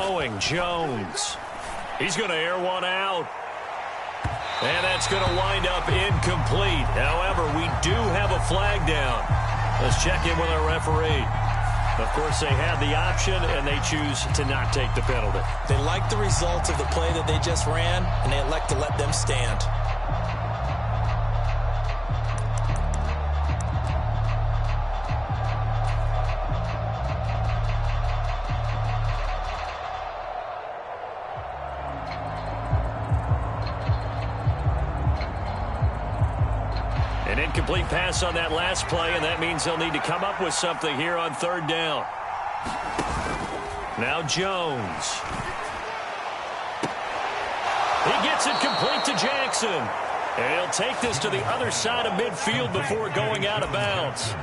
throwing. Jones. He's going to air one out. And that's going to wind up incomplete. However, we do have a flag down. Let's check in with our referee. Of course, they had the option, and they choose to not take the penalty. They like the results of the play that they just ran, and they elect to let them stand. An incomplete pass on that last play, and that means they'll need to come up with something here on third down. Now Jones. He gets it complete to Jackson. And he'll take this to the other side of midfield before going out of bounds.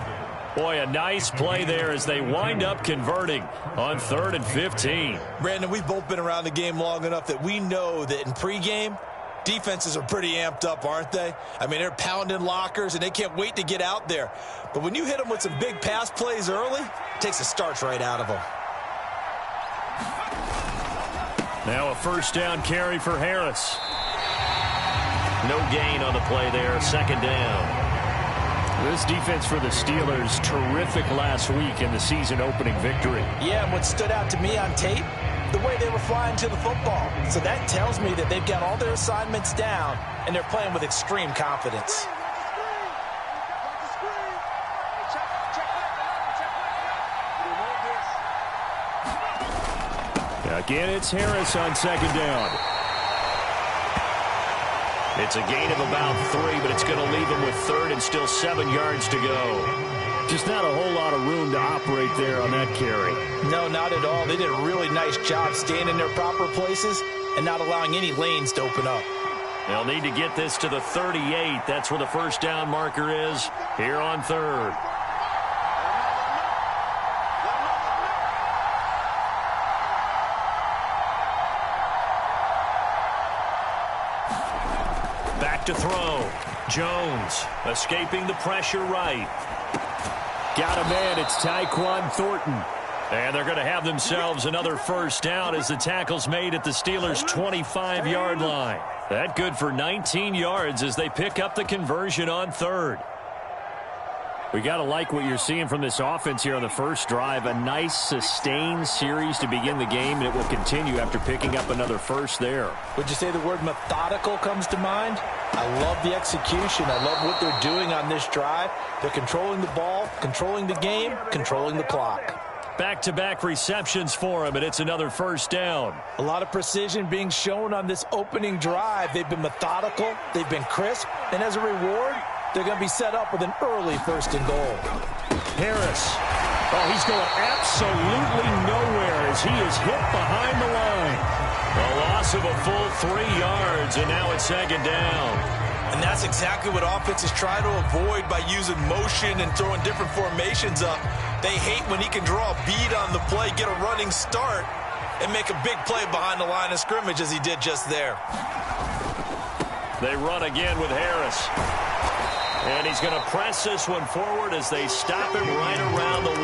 Boy, a nice play there as they wind up converting on 3rd and 15. Brandon, we've both been around the game long enough that we know that in pregame, defenses are pretty amped up, aren't they? I mean, they're pounding lockers, and they can't wait to get out there. But when you hit them with some big pass plays early, it takes the starch right out of them. Now a first down carry for Harris. No gain on the play there, 2nd down. This defense for the Steelers, terrific last week in the season-opening victory. Yeah, and what stood out to me on tape, the way they were flying to the football. So that tells me that they've got all their assignments down, and they're playing with extreme confidence. Again, it's Harris on 2nd down. It's a gain of about 3, but it's going to leave them with 3rd and still 7 yards to go. Just not a whole lot of room to operate there on that carry. No, not at all. They did a really nice job staying in their proper places and not allowing any lanes to open up. They'll need to get this to the 38. That's where the first down marker is here on 3rd. Back to throw. Jones escaping the pressure right. Got a man. It's Tyquan Thornton. And they're going to have themselves another first down as the tackle's made at the Steelers' 25-yard line. That good for 19 yards as they pick up the conversion on 3rd. We got to like what you're seeing from this offense here on the first drive. A nice sustained series to begin the game, and it will continue after picking up another first there. Would you say the word methodical comes to mind? I love the execution. I love what they're doing on this drive. They're controlling the ball, controlling the game, controlling the clock. Back-to-back receptions for him, and it's another first down. A lot of precision being shown on this opening drive. They've been methodical, they've been crisp, and as a reward, they're going to be set up with an early 1st and goal. Harris. Oh, he's going absolutely nowhere as he is hit behind the line. A loss of a full 3 yards, and now it's 2nd down. And that's exactly what offenses try to avoid by using motion and throwing different formations up. They hate when he can draw a bead on the play, get a running start, and make a big play behind the line of scrimmage as he did just there. They run again with Harris. And he's going to press this one forward as they stop him right around the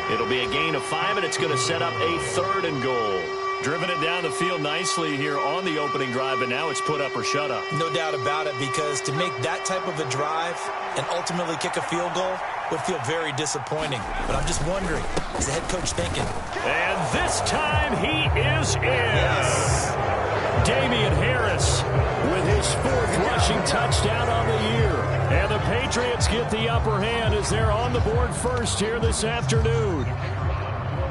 1. It'll be a gain of 5, and it's going to set up a 3rd and goal. Driven it down the field nicely here on the opening drive, and now it's put up or shut up. No doubt about it, because to make that type of a drive and ultimately kick a field goal would feel very disappointing. But I'm just wondering, is the head coach thinking? And this time he is in. Yes. Damian Harris with his 4th rushing touchdown on the year. And the Patriots get the upper hand as they're on the board first here this afternoon.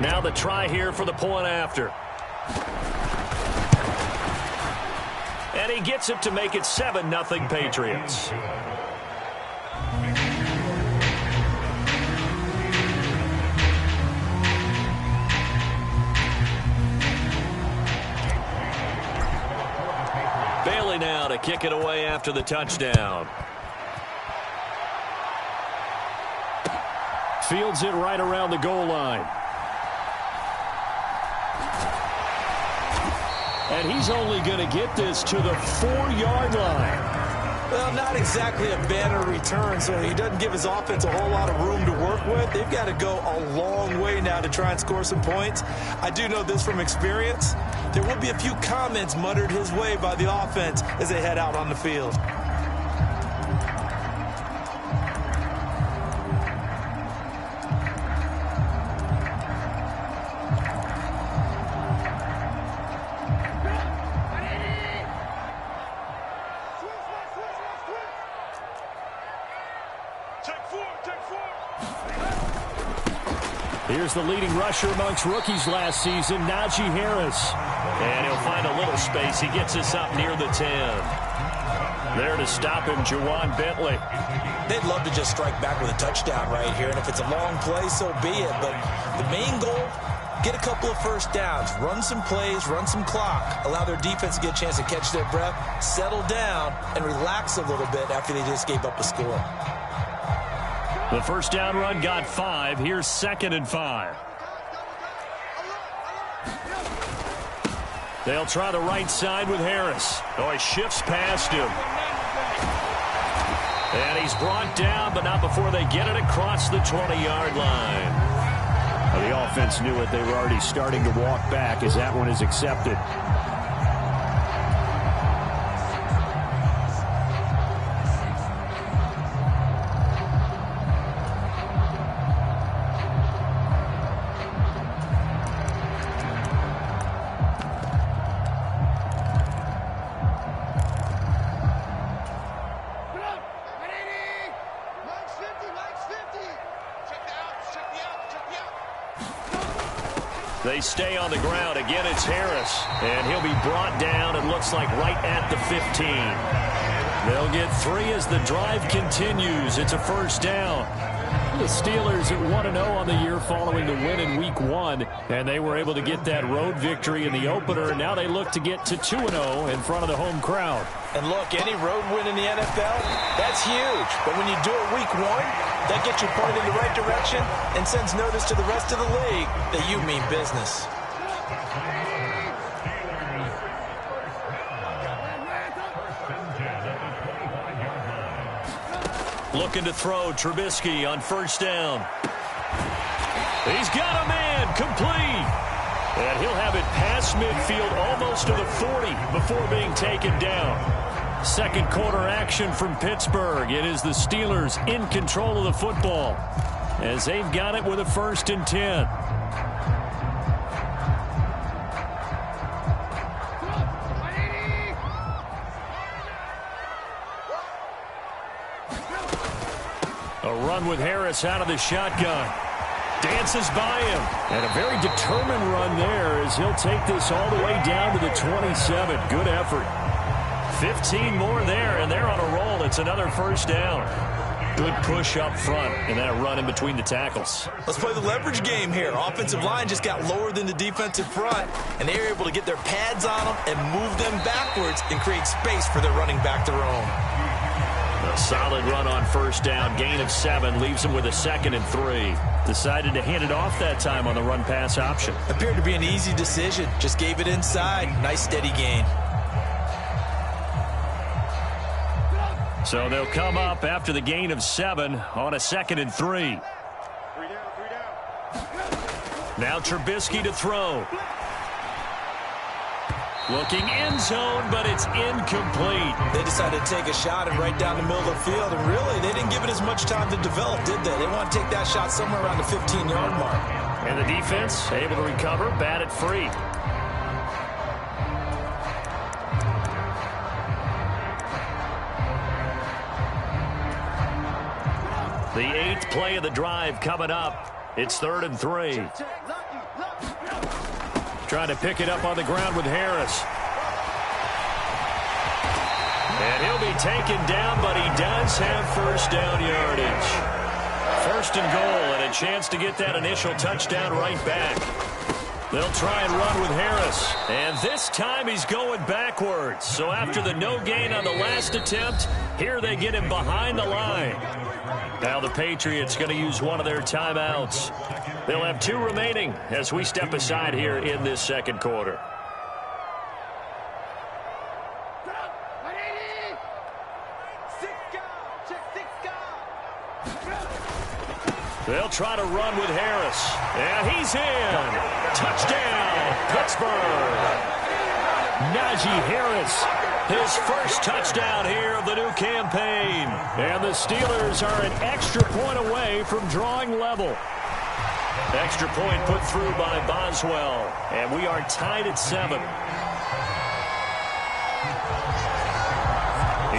Now the try here for the point after. And he gets it to make it 7-0 Patriots. Bailey now to kick it away after the touchdown. Fields it right around the goal line. And he's only going to get this to the 4-yard line. Well, not exactly a banner return, so he doesn't give his offense a whole lot of room to work with. They've got to go a long way now to try and score some points. I do know this from experience. There will be a few comments muttered his way by the offense as they head out on the field. Here's the leading rusher amongst rookies last season, Najee Harris. And he'll find a little space. He gets us up near the 10. There to stop him, Juwan Bentley. They'd love to just strike back with a touchdown right here. And if it's a long play, so be it. But the main goal, get a couple of first downs, run some plays, run some clock, allow their defense to get a chance to catch their breath, settle down, and relax a little bit after they just gave up a score. The first down run got 5. Here's 2nd and 5. They'll try the right side with Harris. Oh, he shifts past him. And he's brought down, but not before they get it across the 20-yard line. Well, the offense knew it. They were already starting to walk back as that one is accepted. They stay on the ground. Again, it's Harris. And he'll be brought down, it looks like, right at the 15. They'll get 3 as the drive continues. It's a first down. The Steelers at 1-0 on the year following the win in Week 1. And they were able to get that road victory in the opener. And now they look to get to 2-0 in front of the home crowd. And look, any road win in the NFL, that's huge. But when you do it Week 1, that gets you pointed in the right direction and sends notice to the rest of the league that you mean business. Looking to throw, Trubisky on first down. He's got a man, complete. And he'll have it past midfield almost to the 40 before being taken down. Second quarter action from Pittsburgh. It is the Steelers in control of the football as they've got it with a 1st and 10. A run with Harris out of the shotgun. Dances by him. And a very determined run there as he'll take this all the way down to the 27. Good effort. 15 more there, and they're on a roll. It's another first down. Good push up front, and that run in between the tackles. Let's play the leverage game here. Offensive line just got lower than the defensive front, and they were able to get their pads on them and move them backwards and create space for their running back to roam. A solid run on first down. Gain of 7 leaves them with a 2nd and 3. Decided to hand it off that time on the run-pass option. Appeared to be an easy decision. Just gave it inside. Nice steady gain. So they'll come up after the gain of 7 on a 2nd and 3. Now Trubisky to throw. Looking end zone, but it's incomplete. They decided to take a shot and right down the middle of the field, and really, they didn't give it as much time to develop, did they? They want to take that shot somewhere around the 15-yard mark. And the defense able to recover, bat it free. The 8th play of the drive coming up. It's 3rd and 3. Trying to pick it up on the ground with Harris. And he'll be taken down, but he does have first down yardage. 1st and goal, and a chance to get that initial touchdown right back. They'll try and run with Harris. And this time he's going backwards. So after the no gain on the last attempt, here they get him behind the line. Now the Patriots going to use one of their timeouts. They'll have 2 remaining as we step aside here in this second quarter. They'll try to run with Harris. And he's in. Touchdown, Pittsburgh. Najee Harris, his first touchdown here of the new campaign. And the Steelers are an extra point away from drawing level. Extra point put through by Boswell. And we are tied at 7.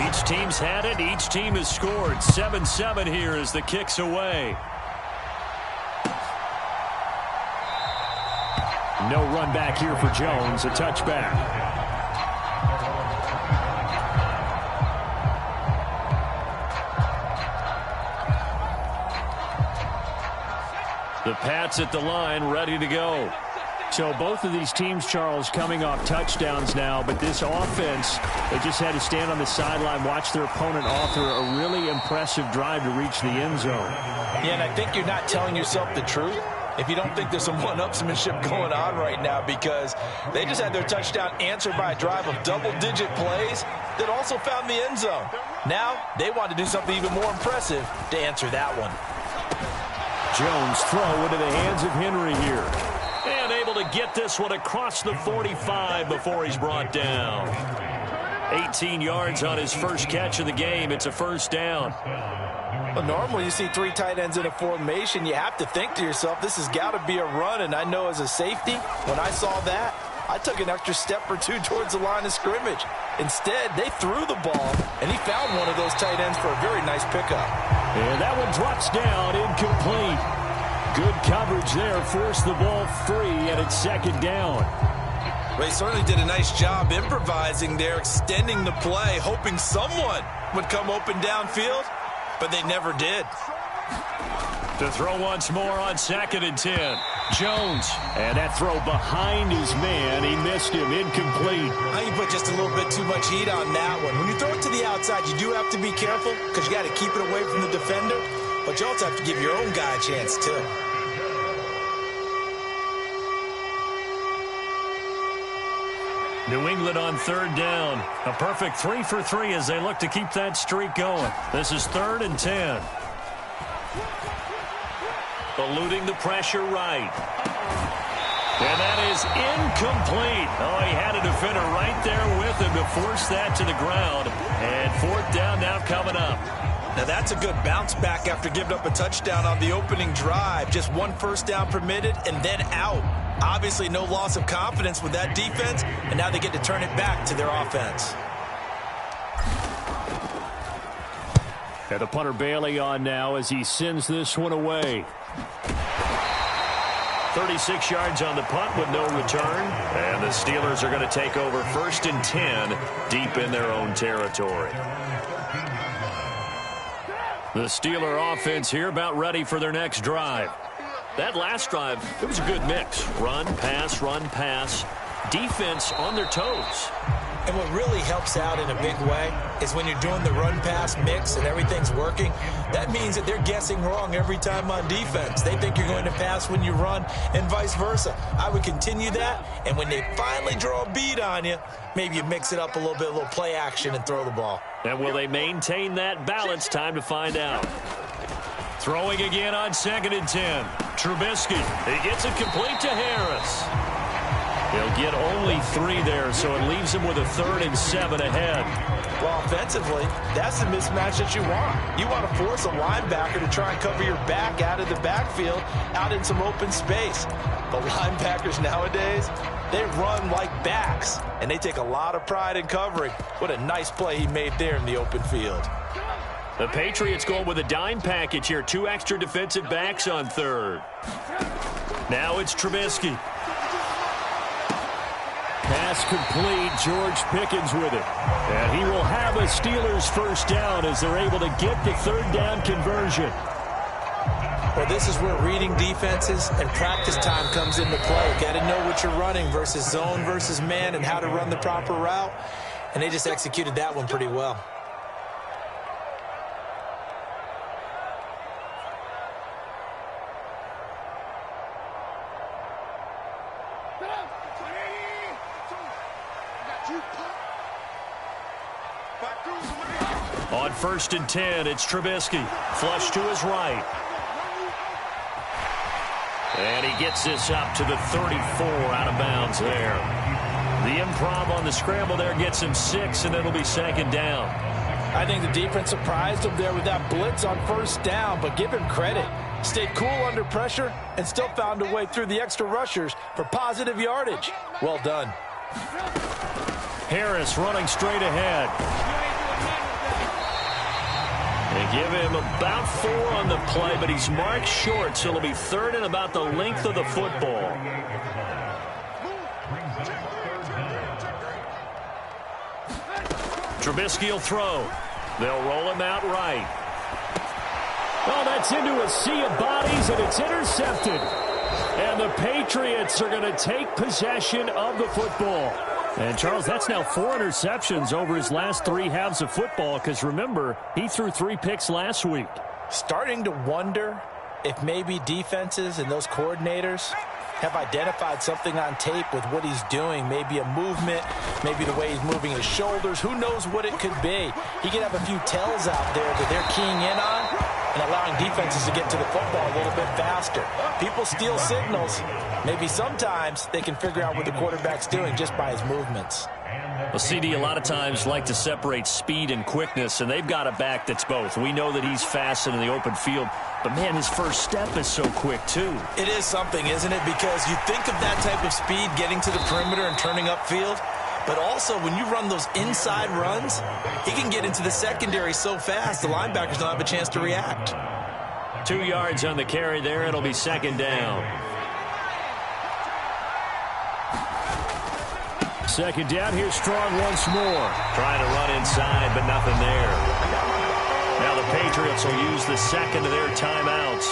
Each team's had it. Each team has scored. 7-7 here as the kick's away. No run back here for Jones. A touchback. The Pats at the line, ready to go. So both of these teams, Charles, coming off touchdowns now, but this offense, they just had to stand on the sideline, watch their opponent author a really impressive drive to reach the end zone. Yeah, and I think you're not telling yourself the truth if you don't think there's some one-upsmanship going on right now, because they just had their touchdown answered by a drive of double-digit plays that also found the end zone. Now, they want to do something even more impressive to answer that one. Jones throw into the hands of Henry here. And able to get this one across the 45 before he's brought down. 18 yards on his first catch of the game. It's a first down. Well, normally you see 3 tight ends in a formation, you have to think to yourself, this has got to be a run. And I know as a safety, when I saw that, I took an extra step or 2 towards the line of scrimmage. Instead, they threw the ball, and he found one of those tight ends for a very nice pickup. And that one drops down, incomplete. Good coverage there, forced the ball free, and it's second down. Well, he certainly did a nice job improvising there, extending the play, hoping someone would come open downfield, but they never did. To throw once more on 2nd and 10. Jones, and that throw behind his man. He missed him, incomplete. I think you put just a little bit too much heat on that one. When you throw it to the outside, you do have to be careful because you got to keep it away from the defender, but you also have to give your own guy a chance too. New England on 3rd down. A perfect 3 for 3 as they look to keep that streak going. This is 3rd and 10. Eluding the pressure right. And that is incomplete. Oh, he had a defender right there with him to force that to the ground. And 4th down now coming up. Now that's a good bounce back after giving up a touchdown on the opening drive. Just 1 first down permitted and then out. Obviously no loss of confidence with that defense, and now they get to turn it back to their offense. And the punter Bailey on now as he sends this one away. 36 yards on the punt with no return. And the Steelers are going to take over 1st and 10 deep in their own territory. The Steeler offense here about ready for their next drive. That last drive, it was a good mix. Run, pass, defense on their toes. And what really helps out in a big way is when you're doing the run-pass mix and everything's working, that means that they're guessing wrong every time on defense. They think you're going to pass when you run and vice versa. I would continue that, and when they finally draw a bead on you, maybe you mix it up a little play action and throw the ball. And will they maintain that balance? Time to find out. Throwing again on 2nd and 10. Trubisky, he gets it complete to Harris. They'll get only 3 there, so it leaves them with a 3rd and 7 ahead. Well, offensively, that's the mismatch that you want. You want to force a linebacker to try and cover your back out of the backfield, out in some open space. The linebackers nowadays, they run like backs, and they take a lot of pride in covering. What a nice play he made there in the open field. The Patriots going with a dime package here. 2 extra defensive backs on 3rd. Now it's Trubisky. Pass complete. George Pickens with it. And he will have a Steelers first down as they're able to get the 3rd down conversion. Well, this is where reading defenses and practice time comes into play. Got to know what you're running versus zone versus man and how to run the proper route. And they just executed that one pretty well. Back through. On 1st and 10, it's Trubisky. Flush to his right. And he gets this up to the 34, out of bounds there. The improv on the scramble there gets him 6, and it'll be 2nd down. I think the defense surprised him there with that blitz on 1st down, but give him credit. Stayed cool under pressure and still found a way through the extra rushers for positive yardage. Well done. Harris running straight ahead. They give him about 4 on the play, but he's marked short, so it'll be 3rd and about the length of the football. Trubisky will throw. They'll roll him out right. Oh, that's into a sea of bodies, and it's intercepted. And the Patriots are going to take possession of the football. And, Charles, that's now 4 interceptions over his last 3 halves of football, because, remember, he threw 3 picks last week. Starting to wonder if maybe defenses and those coordinators have identified something on tape with what he's doing. Maybe a movement, maybe the way he's moving his shoulders. Who knows what it could be? He could have a few tells out there that they're keying in on and allowing defenses to get to the football a little bit faster. People steal signals. Maybe sometimes they can figure out what the quarterback's doing just by his movements. Well, CD, a lot of times like to separate speed and quickness, and they've got a back that's both. We know that he's fast and in the open field, but, man, his first step is so quick, too. It is something, isn't it? Because you think of that type of speed getting to the perimeter and turning upfield, but also when you run those inside runs, he can get into the secondary so fast the linebackers don't have a chance to react. 2 yards on the carry there. It'll be 2nd down. 2nd down. Here's Strong once more. Trying to run inside, but nothing there. Now the Patriots will use the 2nd of their timeouts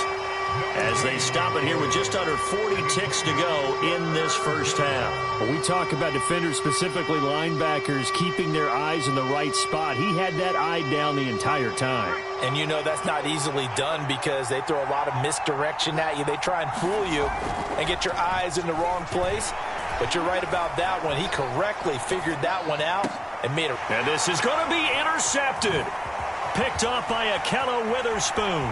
as they stop it here with just under 40 ticks to go in this first half. When we talk about defenders, specifically linebackers, keeping their eyes in the right spot, he had that eye down the entire time. And you know that's not easily done because they throw a lot of misdirection at you. They try and fool you and get your eyes in the wrong place. But you're right about that one. He correctly figured that one out and made it. And this is going to be intercepted. Picked off by Akella Witherspoon.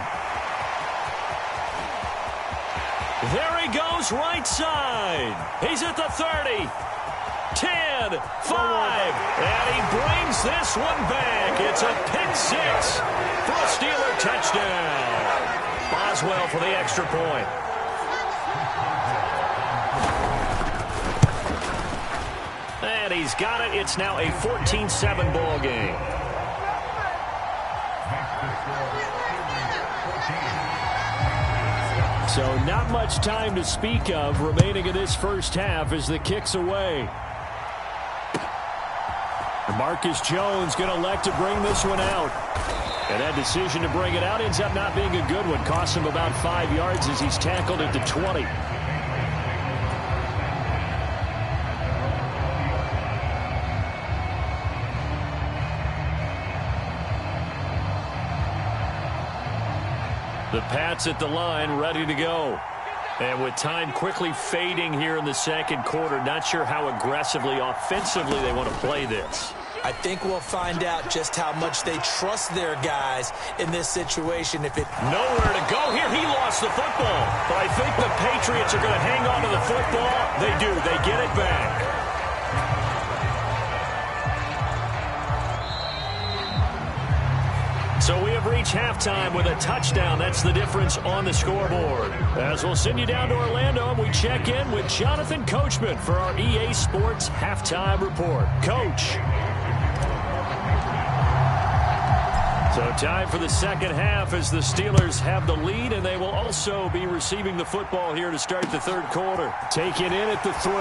There he goes, right side. He's at the 30. 10, 5. And he brings this one back. It's a pick 6 for a Steeler touchdown. Boswell for the extra point. And he's got it. It's now a 14-7 ball game. So not much time to speak of remaining in this first half as the kick's away. Marcus Jones going to elect to bring this one out. And that decision to bring it out ends up not being a good one. Costs him about 5 yards as he's tackled at the 20. The Pats at the line, ready to go. And with time quickly fading here in the second quarter, not sure how aggressively, offensively they want to play this. I think we'll find out just how much they trust their guys in this situation. If it nowhere to go here, he lost the football. But I think the Patriots are going to hang on to the football. They do. They get it back. So we have reached halftime with a touchdown. That's the difference on the scoreboard. As we'll send you down to Orlando, and we check in with Jonathan Coachman for our EA Sports Halftime Report. Coach. So time for the second half as the Steelers have the lead, and they will also be receiving the football here to start the third quarter. Taken in at the 3.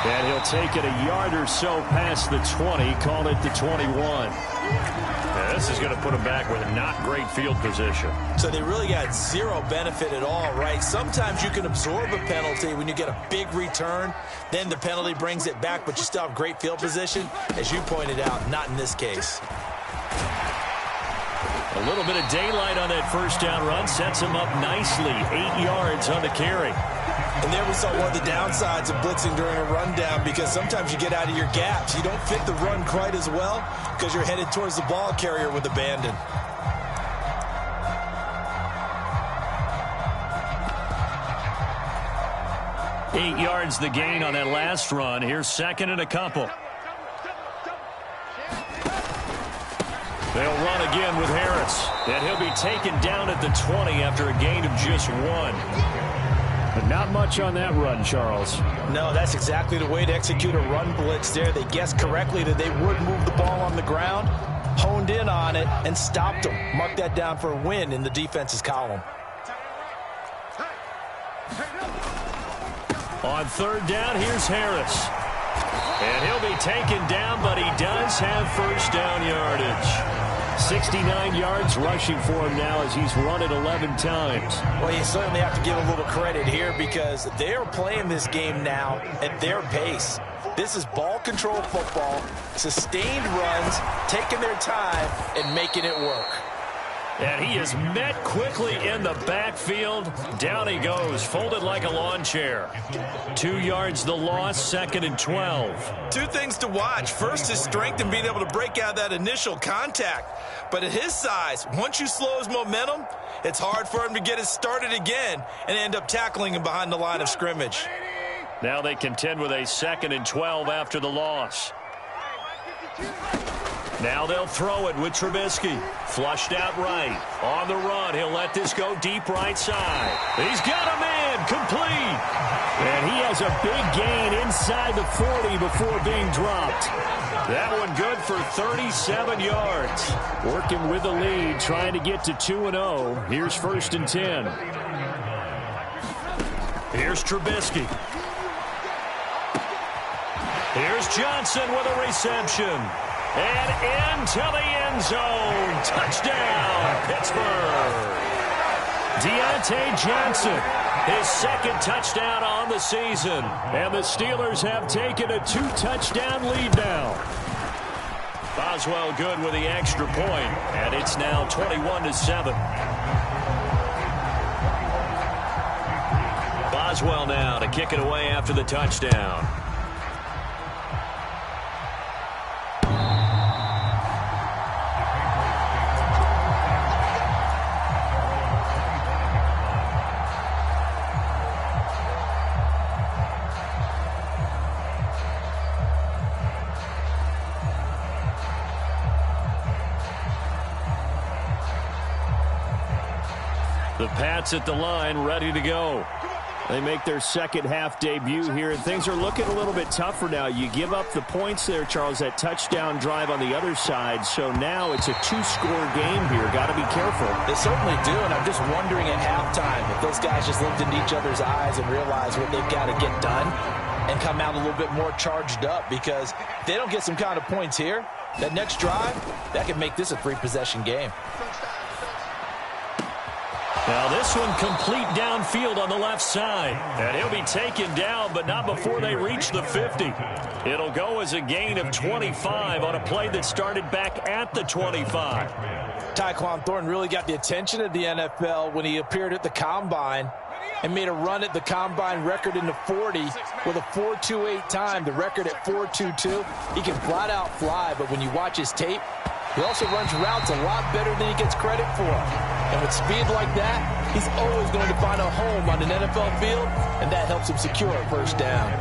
And he'll take it a yard or so past the 20, call it the 21. Now, this is going to put him back with not great field position. So they really got zero benefit at all, right? Sometimes you can absorb a penalty when you get a big return. Then the penalty brings it back, but you still have great field position. As you pointed out, not in this case. A little bit of daylight on that first down run sets him up nicely. 8 yards on the carry. And there we saw one of the downsides of blitzing during a rundown, because sometimes you get out of your gaps. You don't fit the run quite as well because you're headed towards the ball carrier with abandon. Eight yards the gain on that last run. Here's second and a couple. They'll run again with Harris. And he'll be taken down at the 20 after a gain of just 1. But not much on that run, Charles. No, that's exactly the way to execute a run blitz there. They guessed correctly that they would move the ball on the ground, honed in on it, and stopped them. Mark that down for a win in the defense's column. On third down, here's Harris. And he'll be taken down, but he does have first down yardage. 69 yards rushing for him now as he's run it 11 times. Well, you certainly have to give a little credit here because they're playing this game now at their pace. This is ball control football, sustained runs, taking their time, and making it work. And he is met quickly in the backfield. Down he goes, folded like a lawn chair. 2 yards the loss, second and 12. Two things to watch. First, his strength and being able to break out that initial contact. But at his size, once you slow his momentum, it's hard for him to get it started again and end up tackling him behind the line of scrimmage. Now they contend with a second and 12 after the loss. Now they'll throw it with Trubisky. Flushed out right. On the run, he'll let this go deep right side. He's got a man, complete. And he has a big gain inside the 40 before being dropped. That one good for 37 yards. Working with the lead, trying to get to 2-0. Here's first and 10. Here's Trubisky. Here's Johnson with a reception. And into the end zone. Touchdown, Pittsburgh. Deontay Johnson, his second touchdown on the season. And the Steelers have taken a 2-touchdown lead now. Boswell good with the extra point, and it's now 21-7. Boswell now to kick it away after the touchdown. The Pats at the line, ready to go. They make their second half debut here, and things are looking a little bit tougher now. You give up the points there, Charles, that touchdown drive on the other side. So now it's a 2-score game here. Got to be careful. They certainly do, and I'm just wondering at halftime if those guys just looked into each other's eyes and realized what they've got to get done and come out a little bit more charged up, because if they don't get some kind of points here, that next drive, that could make this a 3-possession game. Now this one complete downfield on the left side. And he'll be taken down, but not before they reach the 50. It'll go as a gain of 25 on a play that started back at the 25. Tyquan Thornton really got the attention of the NFL when he appeared at the Combine and made a run at the Combine record in the 40 with a 4.28 time, the record at 4.22. He can flat out fly, but when you watch his tape, he also runs routes a lot better than he gets credit for. And with speed like that, he's always going to find a home on an NFL field, and that helps him secure a first down.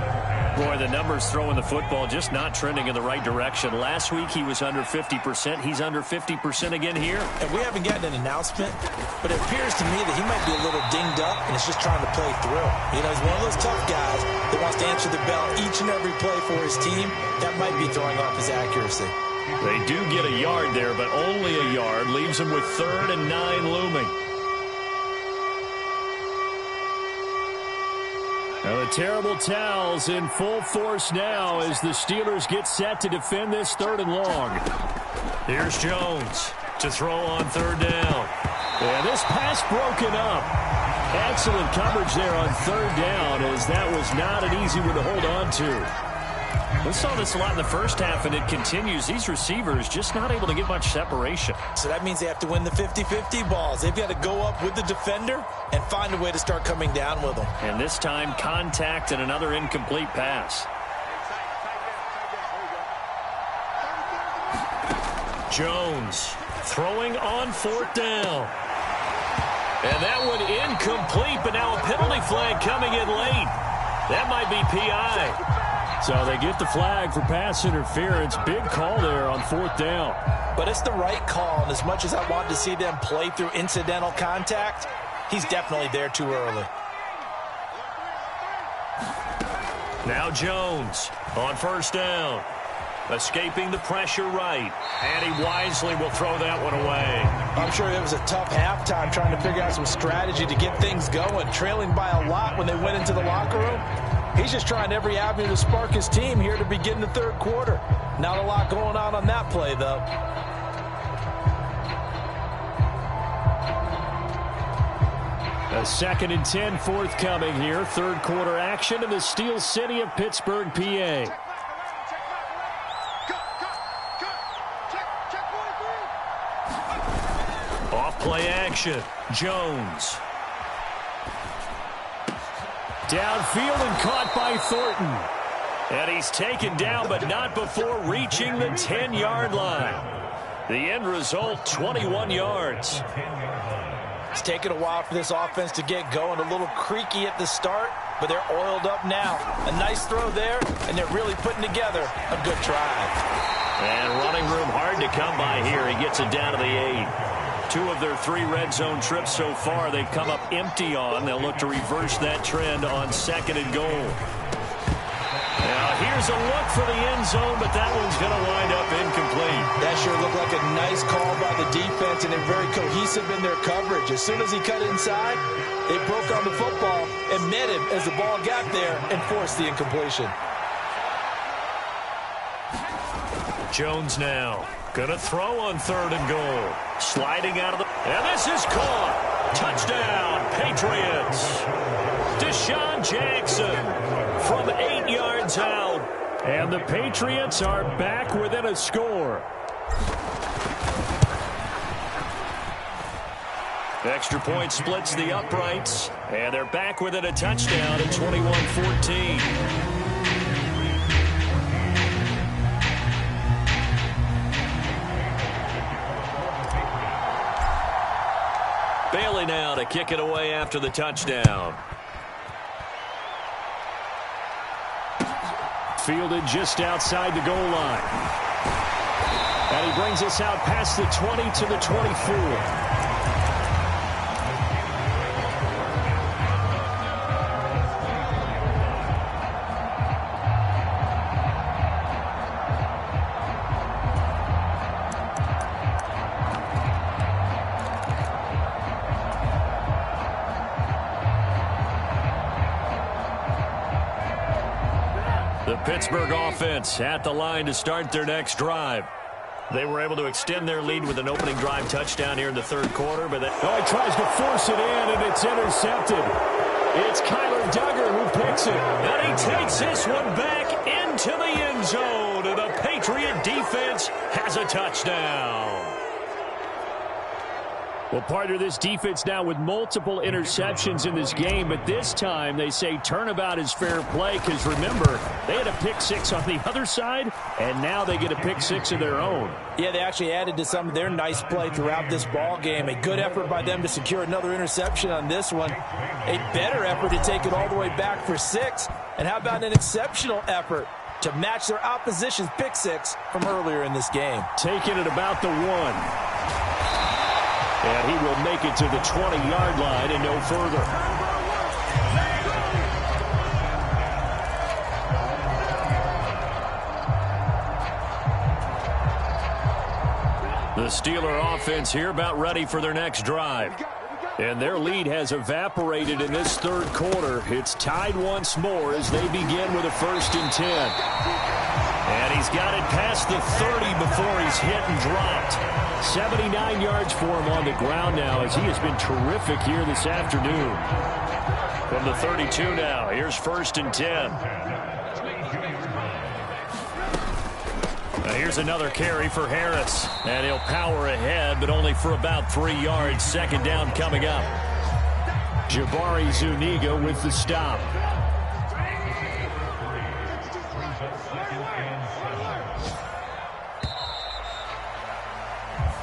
Boy, the numbers throwing the football just not trending in the right direction. Last week he was under 50%. He's under 50% again here. And we haven't gotten an announcement, but it appears to me that he might be a little dinged up and is just trying to play through. You know, he's one of those tough guys that wants to answer the bell each and every play for his team. That might be throwing off his accuracy. They do get a yard there, but only a yard. Leaves them with 3rd and 9 looming. Now the terrible towels in full force now as the Steelers get set to defend this 3rd and long. Here's Jones to throw on 3rd down. And this pass broken up. Excellent coverage there on 3rd down, as that was not an easy one to hold on to. We saw this a lot in the first half, and it continues. These receivers just not able to get much separation. So that means they have to win the 50-50 balls. They've got to go up with the defender and find a way to start coming down with them. And this time, contact and another incomplete pass. Jones throwing on fourth down. And that one incomplete, but now a penalty flag coming in late. That might be PI. So they get the flag for pass interference. Big call there on fourth down. But it's the right call, and as much as I wanted to see them play through incidental contact, he's definitely there too early. Now Jones on first down. Escaping the pressure right. And he wisely will throw that one away. I'm sure it was a tough halftime trying to figure out some strategy to get things going. Trailing by a lot when they went into the locker room. He's just trying every avenue to spark his team here to begin the third quarter. Not a lot going on that play, though. A 2nd and 10 forthcoming here. Third quarter action in the Steel City of Pittsburgh, PA. Off play action. Jones. Downfield and caught by Thornton. And he's taken down, but not before reaching the 10-yard line. The end result, 21 yards. It's taken a while for this offense to get going. A little creaky at the start, but they're oiled up now. A nice throw there, and they're really putting together a good drive. And running room hard to come by here. He gets it down to the 8. 2 of their 3 red zone trips so far they've come up empty on. They'll look to reverse that trend on 2nd and goal. Now here's a look for the end zone, but that one's going to wind up incomplete. That sure looked like a nice call by the defense, and they're very cohesive in their coverage. As soon as he cut inside, they broke on the football and met him as the ball got there and forced the incompletion. Jones now gonna throw on 3rd and goal. Sliding out of the... And this is caught. Touchdown, Patriots. Deshaun Jackson from 8 yards out. And the Patriots are back within a score. Extra point splits the uprights. And they're back within a touchdown at 21-14. Bailey now to kick it away after the touchdown. Fielded just outside the goal line. And he brings us out past the 20 to the 24. The Pittsburgh offense at the line to start their next drive. They were able to extend their lead with an opening drive touchdown here in the third quarter. But he tries to force it in, and it's intercepted. It's Kyler Duggar who picks it. And he takes this one back into the end zone. And the Patriot defense has a touchdown. Well, partner, this defense now with multiple interceptions in this game, but this time they say turnabout is fair play because, remember, they had a pick 6 on the other side, and now they get a pick 6 of their own. Yeah, they actually added to some of their nice play throughout this ball game. A good effort by them to secure another interception on this one. A better effort to take it all the way back for 6. And how about an exceptional effort to match their opposition's pick 6 from earlier in this game? Taking it about the 1. And he will make it to the 20-yard line and no further. The Steeler offense here about ready for their next drive. And their lead has evaporated in this third quarter. It's tied once more as they begin with a 1st and 10. And he's got it past the 30 before he's hit and dropped. 79 yards for him on the ground now as he has been terrific here this afternoon. From the 32 now, here's 1st and 10. Here's another carry for Harris. And he'll power ahead, but only for about 3 yards. Second down coming up. Jabari Zuniga with the stop.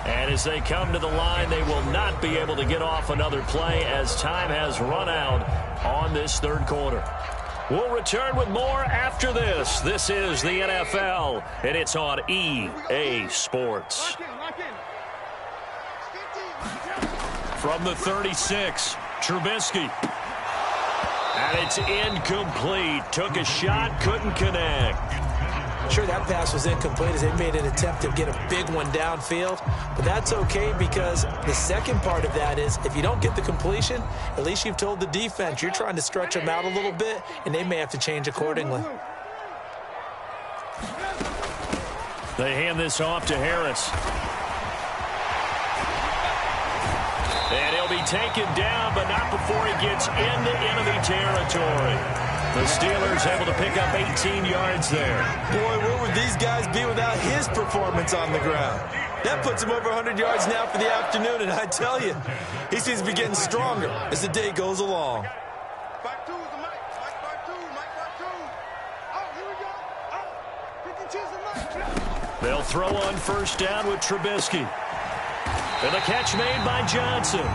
And as they come to the line, they will not be able to get off another play as time has run out on this third quarter. We'll return with more after this. This is the NFL, and it's on EA Sports. From the 36, Trubisky. And it's incomplete. Took a shot, couldn't connect. Sure, that pass was incomplete as they made an attempt to get a big one downfield. But that's okay because the second part of that is if you don't get the completion, at least you've told the defense you're trying to stretch them out a little bit, and they may have to change accordingly. They hand this off to Harris. And he'll be taken down, but not before he gets into enemy territory. The Steelers able to pick up 18 yards there. Boy, where would these guys be without his performance on the ground? That puts him over 100 yards now for the afternoon, and I tell you, he seems to be getting stronger as the day goes along. They'll throw on first down with Trubisky. And the catch made by Johnson.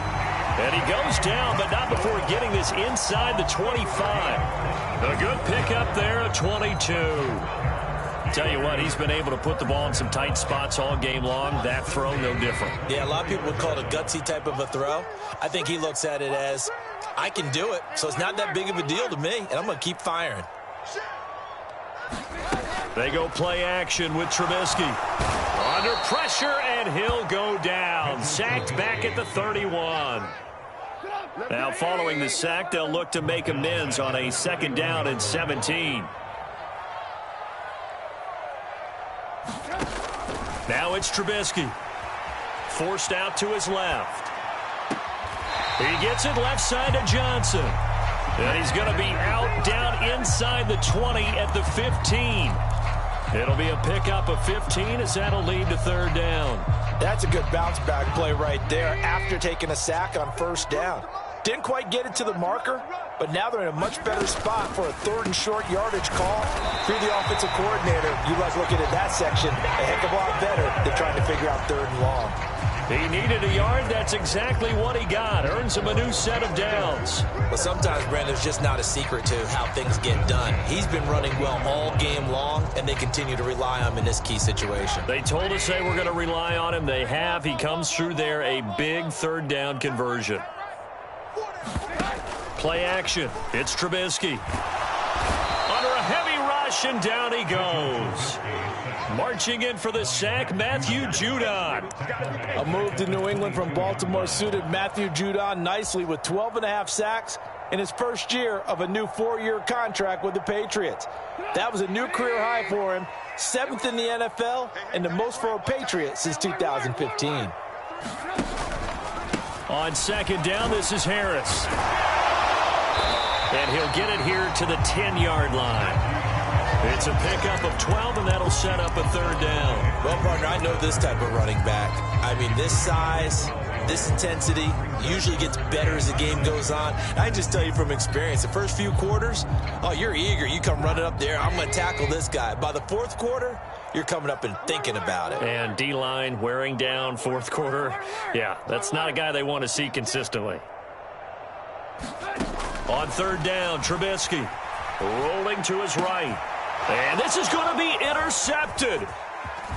And he goes down, but not before getting this inside the 25. A good pickup there at 22. Tell you what, he's been able to put the ball in some tight spots all game long. That throw, no different. Yeah, a lot of people would call it a gutsy type of a throw. I think he looks at it as, I can do it, so it's not that big of a deal to me, and I'm going to keep firing. They go play action with Trubisky. Under pressure, and he'll go down. Sacked back at the 31. Now, following the sack, they'll look to make amends on a second down and 17. Now it's Trubisky. Forced out to his left. He gets it left side to Johnson. And he's going to be out down inside the 20 at the 15. It'll be a pickup of 15 as that'll lead to third down. That's a good bounce back play right there after taking a sack on first down. Didn't quite get it to the marker, but now they're in a much better spot for a third and short yardage call. Through the offensive coordinator, you like looking at that section a heck of a lot better than trying to figure out third and long. He needed a yard. That's exactly what he got. Earns him a new set of downs. Well, sometimes, Brandon, there's just not a secret to how things get done. He's been running well all game long, and they continue to rely on him in this key situation. They told us they were going to rely on him. They have. He comes through there, a big third down conversion. Play action. It's Trubisky. Under a heavy rush, and down he goes. Marching in for the sack, Matthew Judon. A move to New England from Baltimore suited Matthew Judon nicely with 12.5 sacks in his first year of a new 4-year contract with the Patriots. That was a new career high for him, 7th in the NFL, and the most for a Patriot since 2015. On second down, this is Harris. And he'll get it here to the 10-yard line. It's a pickup of 12, and that'll set up a third down. Well, partner, I know this type of running back. I mean, this size, this intensity usually gets better as the game goes on. I just tell you from experience, the first few quarters, oh, you're eager. You come running up there, I'm going to tackle this guy. By the fourth quarter, you're coming up and thinking about it. And D-line wearing down fourth quarter. Yeah, that's not a guy they want to see consistently. On third down, Trubisky rolling to his right. And this is going to be intercepted.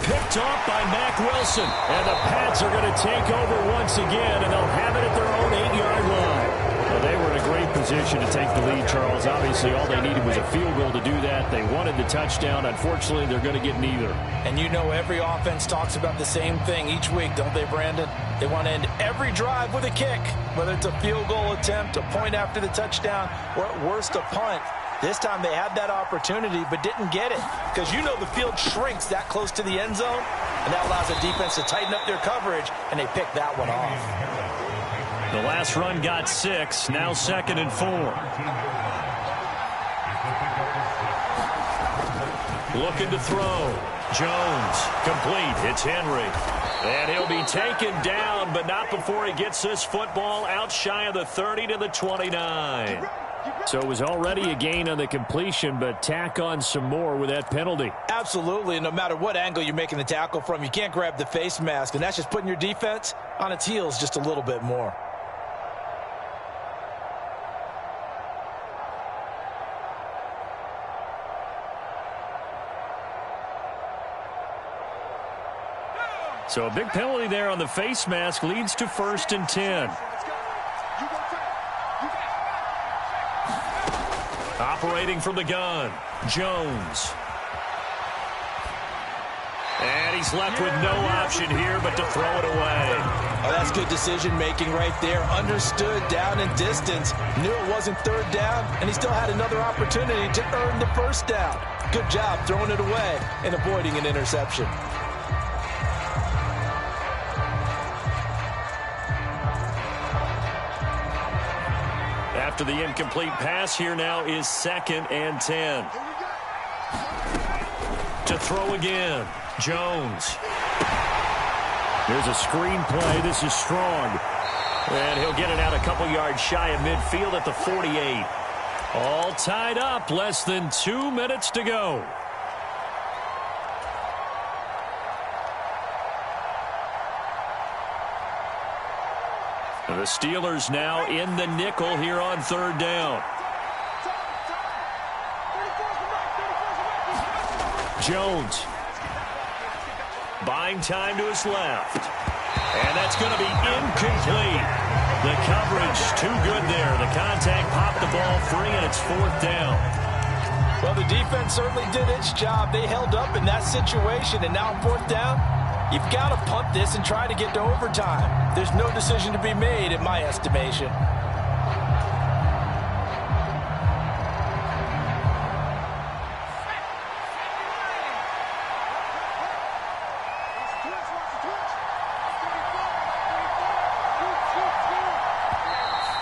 Picked off by Mack Wilson. And the Pats are going to take over once again, and they'll have it at their own 8-yard line. Well, they were in a great position to take the lead, Charles. Obviously, all they needed was a field goal to do that. They wanted the touchdown. Unfortunately, they're going to get neither. And you know every offense talks about the same thing each week, don't they, Brandon? They want to end every drive with a kick, whether it's a field goal attempt, a point after the touchdown, or at worst, a punt. This time they had that opportunity but didn't get it because you know the field shrinks that close to the end zone, and that allows the defense to tighten up their coverage, and they picked that one off. The last run got 6, now 2nd and 4. Looking to throw. Jones, complete. It's Henry. And he'll be taken down, but not before he gets this football out shy of the 30 to the 29. So it was already a gain on the completion, but tack on some more with that penalty. Absolutely. No matter what angle you're making the tackle from, you can't grab the face mask, and that's just putting your defense on its heels just a little bit more. So a big penalty there on the face mask leads to 1st and 10. Operating from the gun, Jones. And he's left with no option here but to throw it away. Oh, that's good decision-making right there. Understood down and distance. Knew it wasn't 3rd down, and he still had another opportunity to earn the 1st down. Good job throwing it away and avoiding an interception. After the incomplete pass, here now is 2nd and 10. To throw again, Jones. There's a screen play. This is strong. And he'll get it out a couple yards shy of midfield at the 48. All tied up, less than 2 minutes to go. The Steelers now in the nickel here on 3rd down. Jones. Buying time to his left. And that's going to be incomplete. The coverage too good there. The contact popped the ball free, and it's 4th down. Well, the defense certainly did its job. They held up in that situation, and now on 4th down, you've got to punt this and try to get to overtime. There's no decision to be made, in my estimation.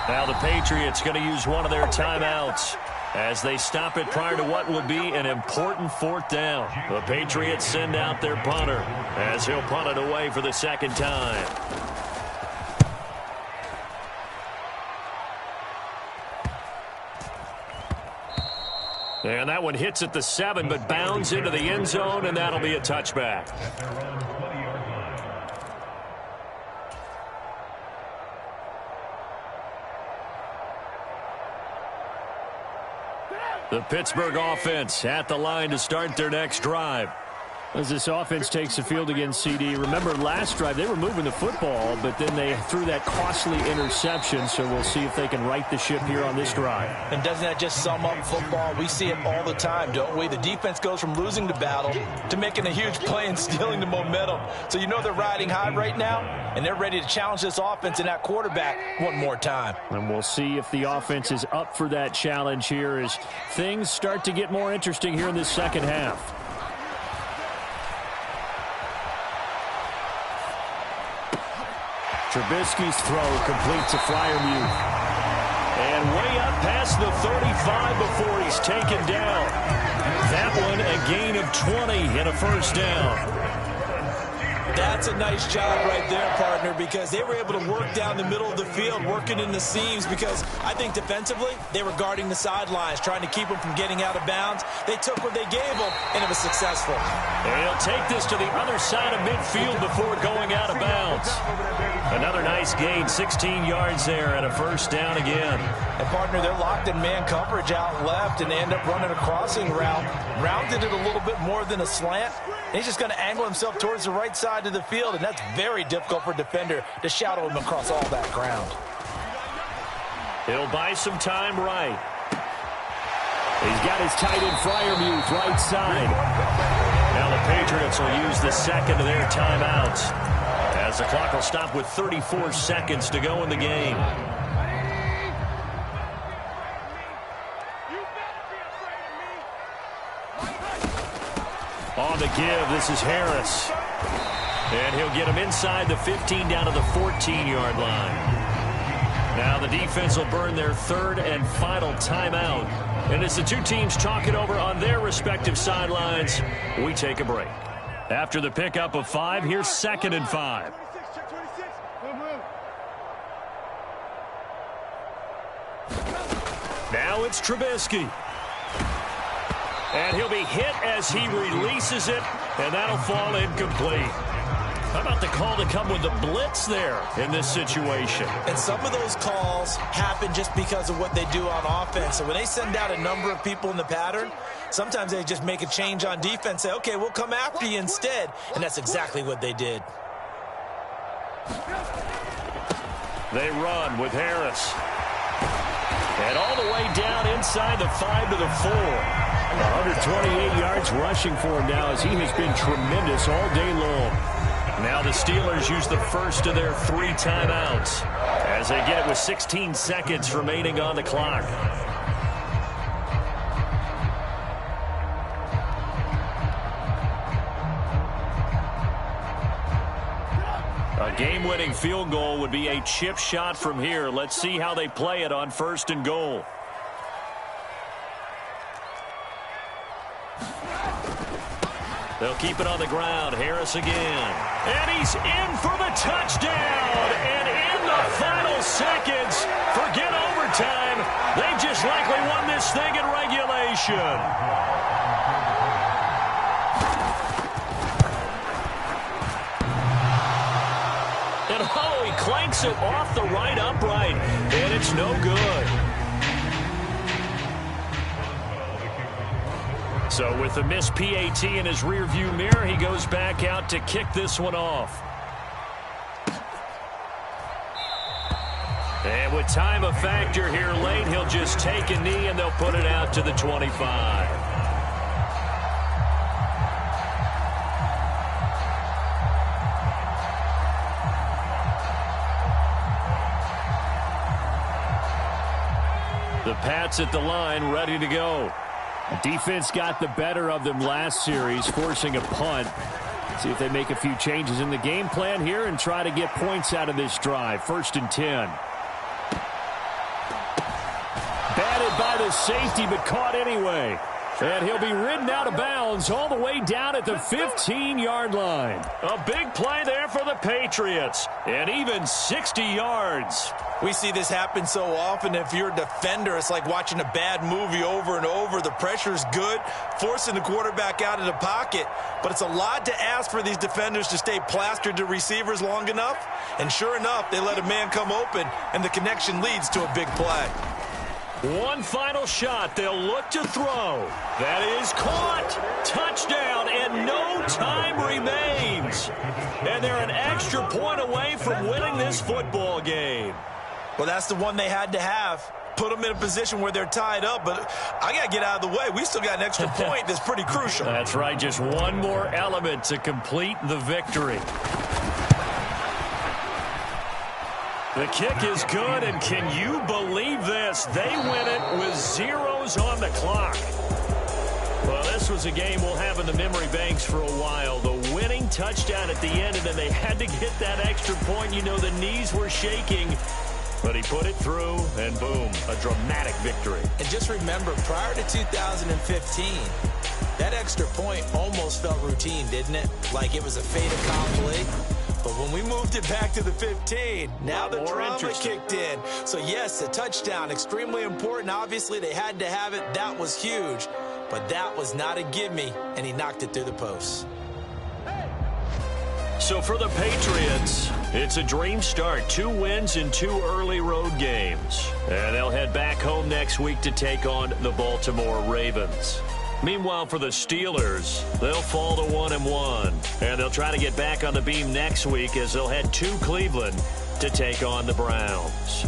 Now the Patriots going to use one of their timeouts as they stop it prior to what would be an important 4th down. The Patriots send out their punter as he'll punt it away for the 2nd time. And that one hits at the 7, but bounds into the end zone, and that'll be a touchback. The Pittsburgh offense at the line to start their next drive. As this offense takes the field against CD, remember last drive they were moving the football, but then they threw that costly interception, so we'll see if they can right the ship here on this drive. And doesn't that just sum up football? We see it all the time, don't we? The defense goes from losing the battle to making a huge play and stealing the momentum. So you know they're riding high right now, and they're ready to challenge this offense and that quarterback one more time. And we'll see if the offense is up for that challenge here as things start to get more interesting here in this 2nd half. Trubisky's throw complete to Freiermuth. And way up past the 35 before he's taken down. That one a gain of 20 and a 1st down. That's a nice job right there, partner, because they were able to work down the middle of the field, working in the seams, because I think defensively they were guarding the sidelines, trying to keep them from getting out of bounds. They took what they gave them, and it was successful. And he'll take this to the other side of midfield before going out of bounds. Another nice gain, 16 yards there, and a 1st down again. And, partner, they're locked in man coverage out left, and they end up running a crossing route. Rounded it a little bit more than a slant. He's just going to angle himself towards the right side of the field, and that's very difficult for a defender to shadow him across all that ground. He'll buy some time right. He's got his tight end Freiermuth right side. Now the Patriots will use the 2nd of their timeouts as the clock will stop with 34 seconds to go in the game. On the give, this is Harris. And he'll get him inside the 15 down to the 14-yard line. Now the defense will burn their 3rd and final timeout. And as the two teams talk it over on their respective sidelines, we take a break. After the pickup of 5, here's 2nd and 5. Now it's Trubisky. And he'll be hit as he releases it, and that'll fall incomplete. How about the call to come with the blitz there in this situation? And some of those calls happen just because of what they do on offense. So when they send out a number of people in the pattern, sometimes they just make a change on defense, say, okay, we'll come after you instead. And that's exactly what they did. They run with Harris. And all the way down inside the 5 to the 4. 128 yards rushing for him now as he has been tremendous all day long. Now the Steelers use the first of their 3 timeouts as they get it with 16 seconds remaining on the clock. A game-winning field goal would be a chip shot from here. Let's see how they play it on 1st and goal. They'll keep it on the ground. Harris again. And he's in for the touchdown. And in the final seconds, forget overtime. They just likely won this thing in regulation. And oh, he clanks it off the right upright. And it's no good. So with the missed PAT in his rearview mirror, he goes back out to kick this one off. And with time a factor here late, he'll just take a knee and they'll put it out to the 25. The Pats at the line, ready to go. Defense got the better of them last series, forcing a punt. See if they make a few changes in the game plan here and try to get points out of this drive. 1st and 10. Batted by the safety, but caught anyway. And he'll be ridden out of bounds all the way down at the 15-yard line. A big play there for the Patriots. And even 60 yards. We see this happen so often. If you're a defender, it's like watching a bad movie over and over. The pressure's good, forcing the quarterback out of the pocket. But it's a lot to ask for these defenders to stay plastered to receivers long enough. And sure enough, they let a man come open, and the connection leads to a big play. One final shot. They'll look to throw. That is caught. Touchdown, and no time remains. And they're an extra point away from winning this football game. Well, that's the one they had to have. Put them in a position where they're tied up, but I got to get out of the way. We still got an extra point that's pretty crucial. That's right. Just one more element to complete the victory. The kick is good, and can you believe this? They win it with zeros on the clock. Well, this was a game we'll have in the memory banks for a while. The winning touchdown at the end, and then they had to get that extra point. You know, the knees were shaking, but he put it through, and boom, a dramatic victory. And just remember, prior to 2015, that extra point almost felt routine, didn't it? Like it was a fait accompli. But when we moved it back to the 15, now the drama kicked in. So, yes, the touchdown, extremely important. Obviously, they had to have it. That was huge. But that was not a gimme, and he knocked it through the post. So for the Patriots, it's a dream start. 2 wins in 2 early road games. And they'll head back home next week to take on the Baltimore Ravens. Meanwhile, for the Steelers, they'll fall to 1-1. And they'll try to get back on the beam next week as they'll head to Cleveland to take on the Browns.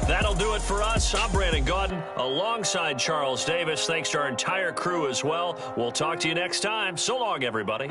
That'll do it for us. I'm Brandon Gaudin alongside Charles Davis. Thanks to our entire crew as well. We'll talk to you next time. So long, everybody.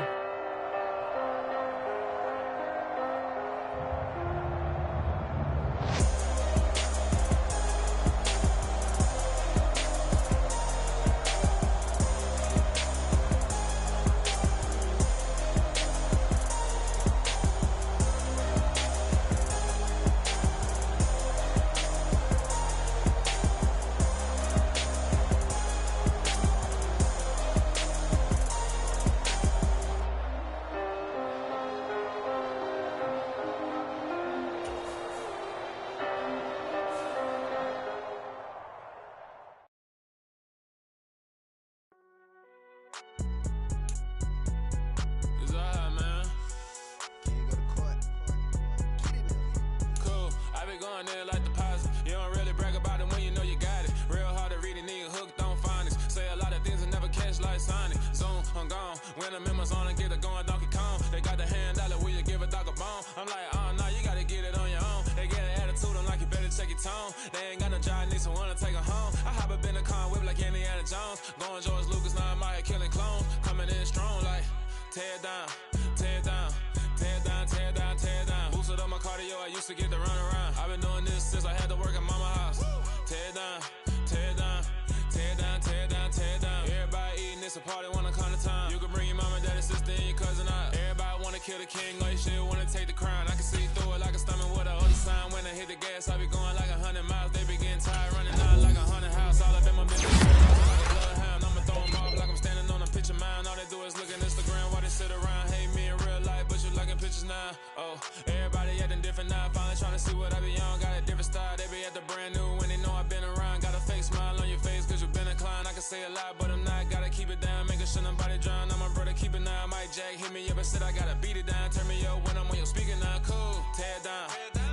be going in like deposit. You don't really brag about it when you know you got it. Real hard to read a nigga hooked on phonics. Say a lot of things and never catch like Sonic. Zoom, I'm gone. When I'm in my zone and get it going Donkey Kong. They got the hand dollar, will you give a dog a bone? I'm like, oh no, you gotta get it on your own. They get an attitude, I'm like, you better check your tone. They ain't got no job, need someone to take her home. I hop up in the car, whip like Indiana Jones. Going George Lucas, now I'm out here killing clones. Coming in strong like, tear down, tear down, tear down, tear down, tear down. Boosted up my cardio, I used to get to run around. I've been doing this since I had to work at mama house. Tear down, tear down, tear down, tear down, tear down. Everybody eating, it's a party, wanna come to time. You can bring your mama, daddy, sister, and your cousin out. Everybody wanna kill the king, or you shit wanna take the crown. I can see through it like a stomach with a other sign. When I hit the gas, I be going like 100 miles. They be getting tired, running out like 100 house. All up in my business, like a bloodhound. I'ma throw them off like I'm standing on a picture mound. All they do is look at Instagram while they sit around. Hate me in real life, but you liking pictures now. Oh, everybody acting different now. Finally trying to see what I be on. Got a different style, they be at the brand new when they know I've been around. Got a fake smile on your face cause you been inclined. I can say a lot, but I'm not. Gotta keep it down, making sure nobody drown. I'm my brother, keep it now. Mike Jack hit me up and said I gotta beat it down. Turn me up when I'm on your speaker now. Cool, tear down,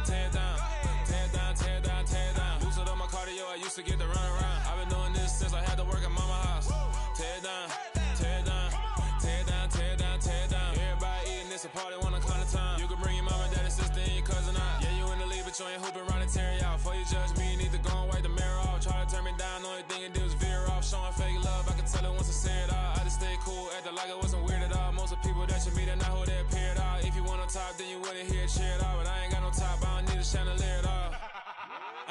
tear down, tear down, tear down, tear down. Boosted up my cardio, I used to get to run around. I've been doing this since I had to work at mama house. Tear down, tear down, tear down, tear down, tear down. Everybody eating, it's a party, wanna come to time. You can bring your mama, daddy, sister, and your cousin out. Yeah, you in the league, but you ain't hooping around and tear you out. Before you judge me, you need to go and wipe the mirror off. Try to turn me down, only thing it did was veer off. Showing fake love, I can tell it once I say it all. I just stay cool, acting like it wasn't weird at all. Most of the people that you meet are not who they appear at all. If you want on top, then you wouldn't hear it cheer at all. But I ain't got no top, I don't need a chandelier at all.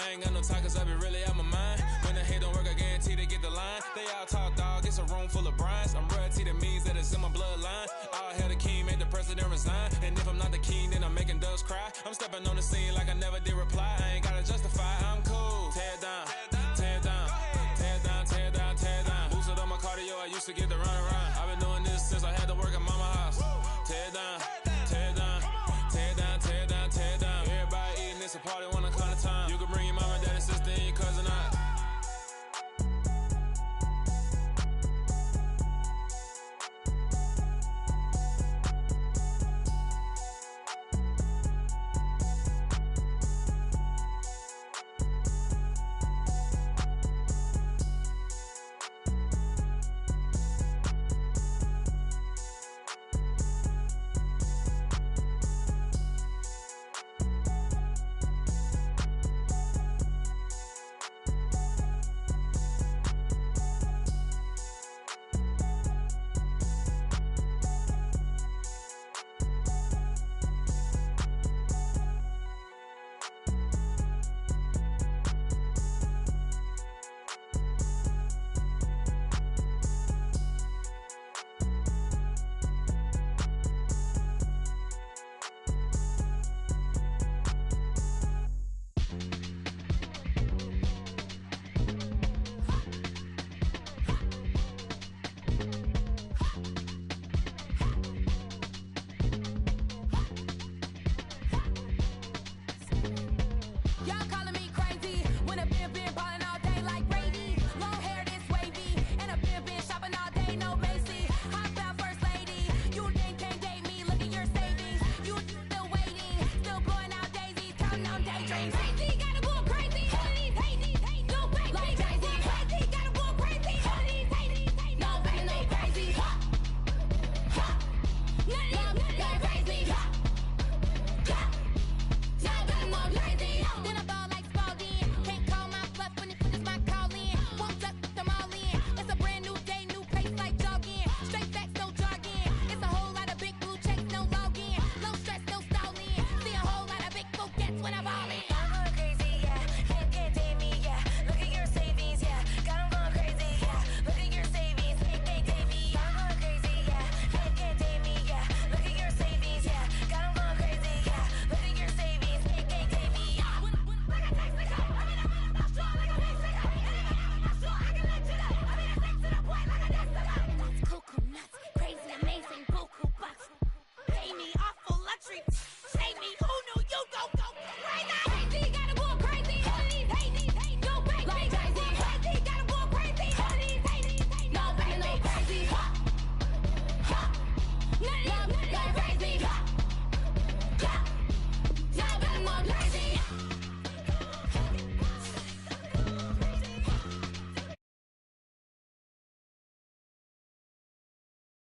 I ain't got no time cause I be really out my mind. When the hate don't work, I guarantee they get the line. They all talk dog, it's a room full of brinds. I'm royalty, that means that it's in my bloodline. All hell the king, made the president resign. And if I'm not the king, then I'm making doves cry. I'm stepping on the scene like I never did reply. I